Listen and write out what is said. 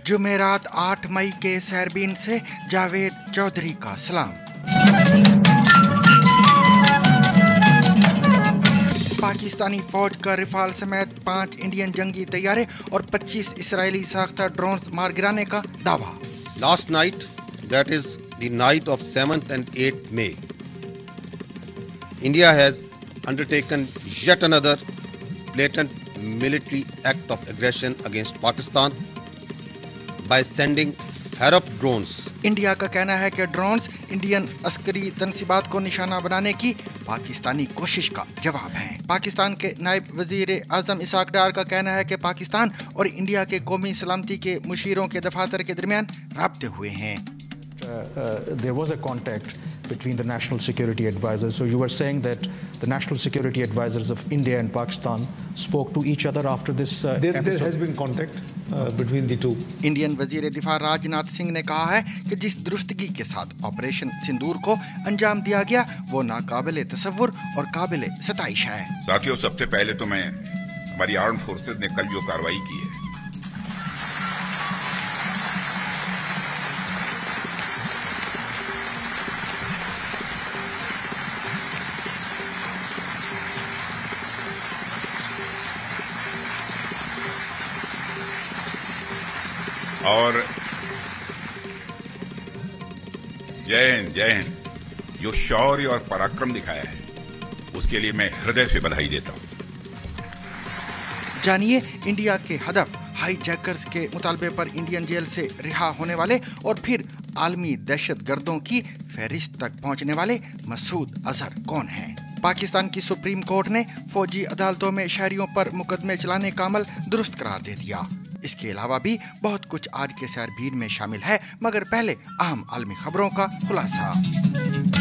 जुमेरात 8 मई के सैरबीन से जावेद चौधरी का सलाम। पाकिस्तानी फौज का रिफाल समेत 5 इंडियन जंगी तैयारे और 25 इसराइली साख्ता ड्रोन्स मार गिराने का दावा। Last night, that is the night of 7th and 8th May, India has undertaken yet another blatant military act of aggression against Pakistan by sending Harop drones. India का कहना है कि ड्रोन्स इंडियन अस्करी तनसीबात को निशाना बनाने की पाकिस्तानी कोशिश का जवाब है। पाकिस्तान के नायब वजीर आजम इसाक डार का कहना है कि पाकिस्तान और इंडिया के कौमी सलामती के मुशीरों के दफातर के दरमियान राब्ते हुए हैं। There was a contact between the national security advisors. So you were saying that the national security advisors of India and Pakistan spoke to each other after this There has been contact between the two. Indian वजीर दिफा राजनाथ सिंह ने कहा है कि जिस दुरुस्तगी के साथ operation सिंदूर को अंजाम दिया गया वो नाकाबिले तसव्वुर और काबिले सताइश है। साथियों, सबसे पहले तो मैं हमारी आर्म्ड फोर्सेज ने कल जो कार्रवाई की है और जय हिंद जो शौर्य और पराक्रम दिखाया है उसके लिए मैं हृदय से बधाई देता हूं। जानिए इंडिया के हदफ हाईजैकर्स के मुतालबे पर इंडियन जेल से रिहा होने वाले और फिर आलमी दहशतगर्दों की फहरिस्त तक पहुंचने वाले मसूद अजहर कौन हैं? पाकिस्तान की सुप्रीम कोर्ट ने फौजी अदालतों में शहरियों पर मुकदमे चलाने का अमल दुरुस्त करार दे दिया। इसके अलावा भी बहुत कुछ आज के सैरबीन में शामिल है, मगर पहले अहम आलमी खबरों का खुलासा।